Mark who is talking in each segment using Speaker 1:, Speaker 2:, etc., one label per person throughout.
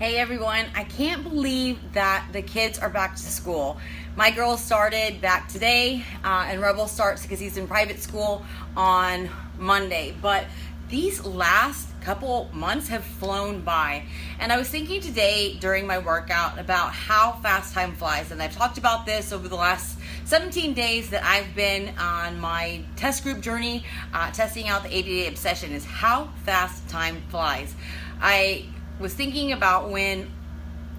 Speaker 1: Hey everyone, I can't believe that the kids are back to school. My girl started back today, and Rebel starts because he's in private school on Monday. But these last couple months have flown by. And I was thinking today during my workout about how fast time flies. And I've talked about this over the last 17 days that I've been on my test group journey, testing out the ADD obsession, is how fast time flies. I was thinking about when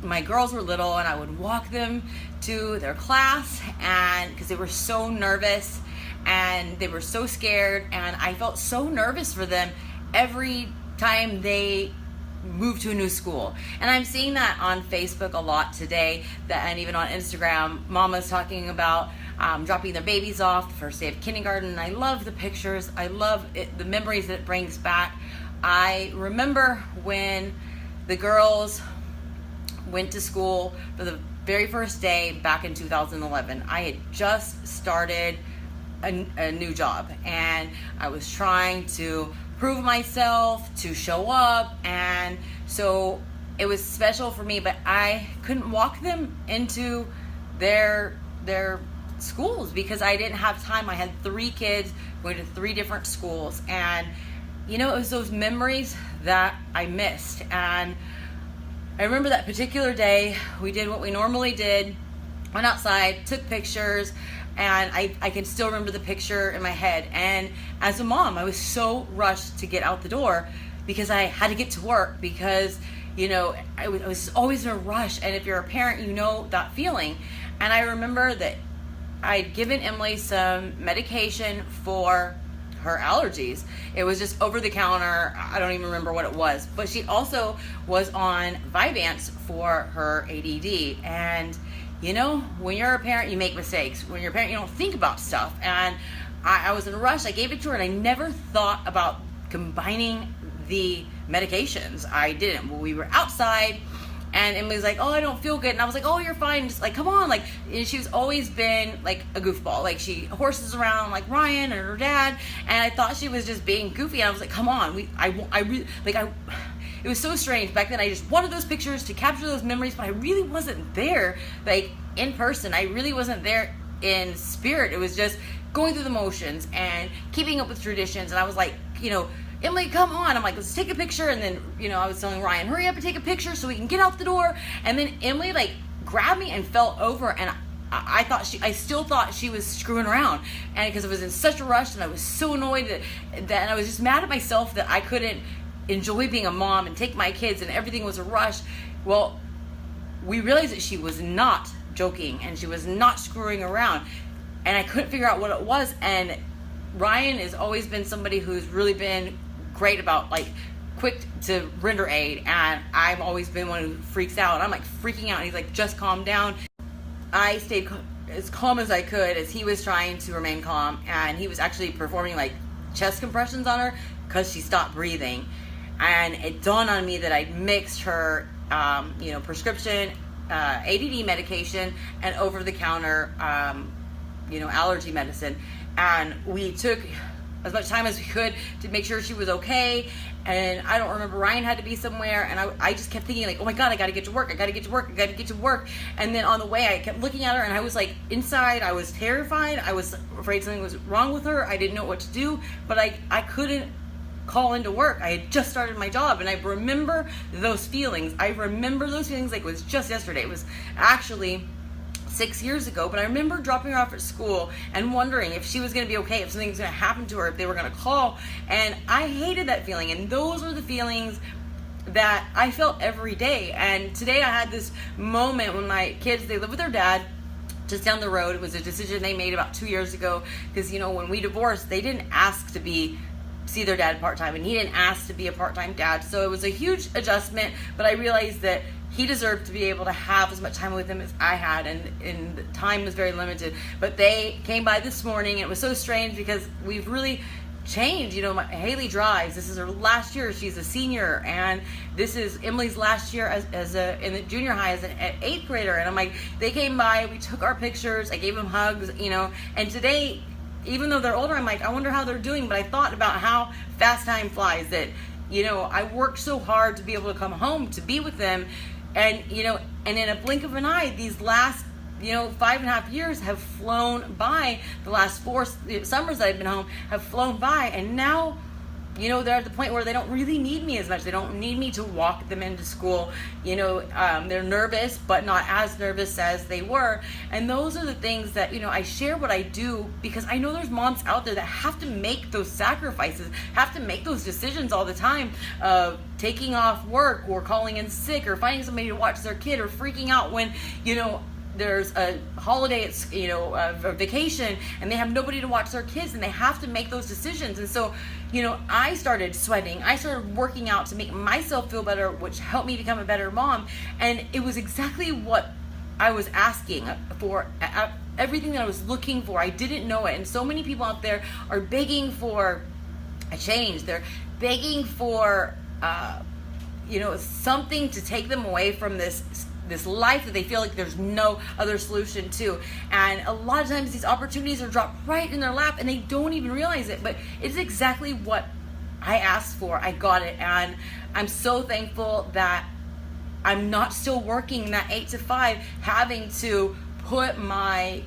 Speaker 1: my girls were little and I would walk them to their class, and because they were so nervous and they were so scared, and I felt so nervous for them every time they moved to a new school. And I'm seeing that on Facebook a lot today, and even on Instagram. Mama's talking about dropping their babies off the first day of kindergarten. I love the pictures. I love it, the memories that it brings back. I remember when the girls went to school for the very first day back in 2011. I had just started a new job, and I was trying to prove myself, to show up, and so it was special for me, but I couldn't walk them into their schools because I didn't have time. I had 3 kids going to 3 different schools, and it was those memories that I missed. And I remember that particular day, we did what we normally did, went outside, took pictures, and I can still remember the picture in my head. And as a mom, I was so rushed to get out the door because I had to get to work, because I was always in a rush. And if you're a parent, you know that feeling. And I remember that I'd given Emily some medication for her allergies. It was just over the counter. I don't even remember what it was, but she also was on Vyvanse for her ADD. And when you're a parent, you make mistakes. When you're a parent, you don't think about stuff. And I was in a rush. I gave it to her, and I never thought about combining the medications. I didn't. Well, we were outside, and Emily was like, "Oh, I don't feel good." And I was like, "Oh, you're fine. Just come on." And she's always been like a goofball. She horses around like Ryan and her dad. And I thought she was just being goofy. And I was like, "Come on." It was so strange. Back then, I just wanted those pictures to capture those memories, but I really wasn't there, in person. I really wasn't there in spirit. It was just going through the motions and keeping up with traditions. And I was like, Emily, come on. I'm like, let's take a picture. And then, I was telling Ryan, hurry up and take a picture so we can get out the door. And then Emily, grabbed me and fell over. And I still thought she was screwing around. And because I was in such a rush, and I was so annoyed that I was just mad at myself that I couldn't enjoy being a mom and take my kids, and everything was a rush. Well, we realized that she was not joking and she was not screwing around. And I couldn't figure out what it was. And Ryan has always been somebody who's really been great about quick to render aid, and I've always been one who freaks out. I'm freaking out, and he's like, just calm down. I stayed as calm as I could as he was trying to remain calm, and he was actually performing chest compressions on her because she stopped breathing. And it dawned on me that I'd mixed her prescription ADD medication and over-the-counter allergy medicine, and we took as much time as we could to make sure she was okay. And I don't remember, Ryan had to be somewhere, and I just kept thinking oh my God, I gotta get to work. And then on the way, I kept looking at her, and I was inside, I was terrified. I was afraid something was wrong with her. I didn't know what to do, but I couldn't call into work. I had just started my job, and I remember those feelings. Like it was just yesterday. It was actually 6 years ago, but I remember dropping her off at school and wondering if she was going to be okay, if something was going to happen to her, if they were going to call. And I hated that feeling, and those were the feelings that I felt every day. And today I had this moment when my kids, they live with their dad just down the road. It was a decision they made about 2 years ago, because when we divorced, they didn't ask to see their dad part-time, and he didn't ask to be a part-time dad. So it was a huge adjustment, but I realized that he deserved to be able to have as much time with him as I had, and the time was very limited. But they came by this morning, and it was so strange because we've really changed. Haley drives. This is her last year. She's a senior, and this is Emily's last year in the junior high as an 8th grader. And I'm like, they came by, we took our pictures, I gave them hugs, and today, even though they're older, I'm like, I wonder how they're doing. But I thought about how fast time flies, that I worked so hard to be able to come home to be with them, and and in a blink of an eye, these last 5.5 years have flown by. The last 4 summers that I've been home have flown by, and now they're at the point where they don't really need me as much. They don't need me to walk them into school. They're nervous, but not as nervous as they were. And those are the things that, I share what I do, because I know there's moms out there that have to make those sacrifices, have to make those decisions all the time of taking off work, or calling in sick, or finding somebody to watch their kid, or freaking out when, there's a holiday, it's a vacation, and they have nobody to watch their kids, and they have to make those decisions. And so I started sweating, I started working out to make myself feel better, which helped me become a better mom. And it was exactly what I was asking for, everything that I was looking for. I didn't know it. And so many people out there are begging for a change. They're begging for something to take them away from this life that they feel like there's no other solution to. And a lot of times these opportunities are dropped right in their lap, and they don't even realize it. But it's exactly what I asked for. I got it, and I'm so thankful that I'm not still working that 8 to 5, having to put my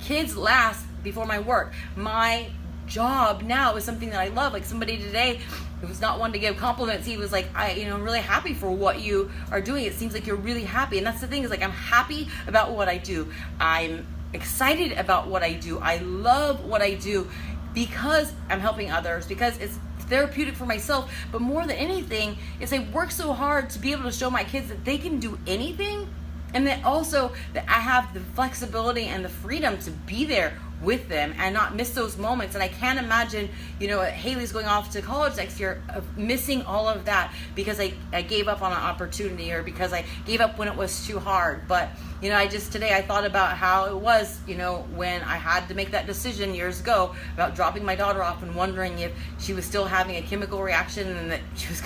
Speaker 1: kids last before my work. My job now is something that I love. Like somebody today who was not one to give compliments, he was like, I'm really happy for what you are doing. It seems like you're really happy. And that's the thing, is like, I'm happy about what I do. I'm excited about what I do. I love what I do because I'm helping others, because it's therapeutic for myself. But more than anything, is I work so hard to be able to show my kids that they can do anything, and that also that I have the flexibility and the freedom to be there with them and not miss those moments. And I can't imagine, Haley's going off to college next year, of missing all of that because I gave up on an opportunity, or because I gave up when it was too hard. But today I thought about how it was, when I had to make that decision years ago about dropping my daughter off and wondering if she was still having a chemical reaction and that she was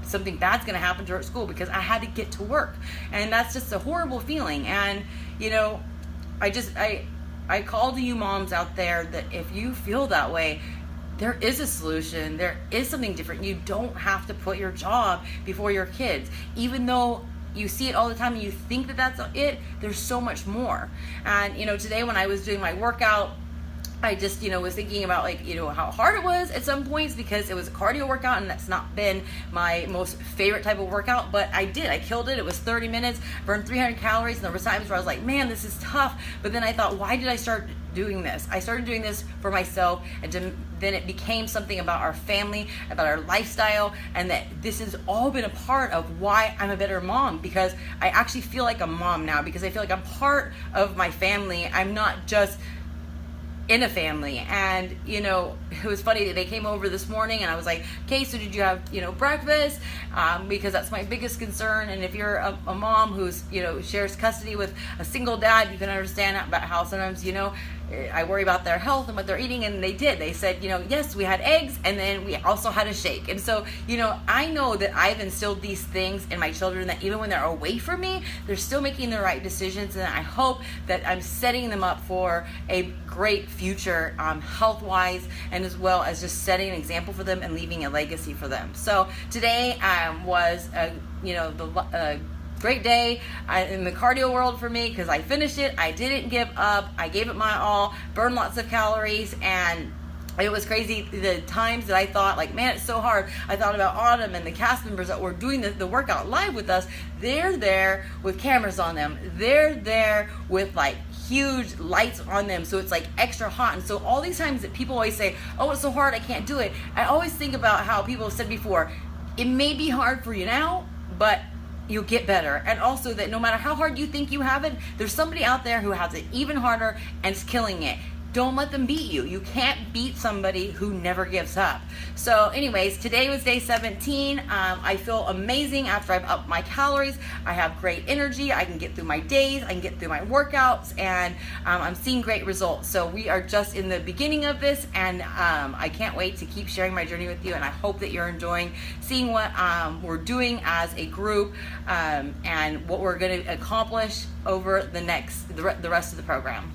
Speaker 1: something bad's gonna happen to her at school, because I had to get to work. And that's just a horrible feeling. And I call to you moms out there that if you feel that way, there is a solution. There is something different. You don't have to put your job before your kids. Even though you see it all the time and you think that that's it, there's so much more. And today when I was doing my workout, I just was thinking about how hard it was at some points, because it was a cardio workout, and that's not been my most favorite type of workout. But I killed it. It was 30 minutes, burned 300 calories, and there were times where I was like, man, this is tough. But then I thought, why did I start doing this? I started doing this for myself, and then it became something about our family, about our lifestyle, and that this has all been a part of why I'm a better mom, because I actually feel like a mom now, because I feel like I'm part of my family. I'm not just in a family. And it was funny that they came over this morning, and I was like, okay, so did you have breakfast, because that's my biggest concern. And if you're a mom who's shares custody with a single dad, you can understand about how sometimes I worry about their health and what they're eating. And they said yes, we had eggs, and then we also had a shake. And so I know that I've instilled these things in my children, that even when they're away from me, they're still making the right decisions. And I hope that I'm setting them up for a great future, health-wise, and as well as just setting an example for them and leaving a legacy for them. So today was the great day in the cardio world for me, because I finished it. I didn't give up. I gave it my all, burned lots of calories, and it was crazy the times that I thought, like, man, it's so hard. I thought about Autumn and the cast members that were doing the workout live with us. They're there with cameras on them. They're there with huge lights on them, so it's extra hot. And so all these times that people always say, oh, it's so hard, I can't do it, I always think about how people have said before, it may be hard for you now, but you'll get better. And also that no matter how hard you think you have it, there's somebody out there who has it even harder and is killing it. Don't let them beat you. You can't beat somebody who never gives up. So anyways, today was day 17. I feel amazing after I've upped my calories. I have great energy. I can get through my days. I can get through my workouts, and I'm seeing great results. So we are just in the beginning of this, and I can't wait to keep sharing my journey with you. And I hope that you're enjoying seeing what we're doing as a group, and what we're going to accomplish over the rest of the program.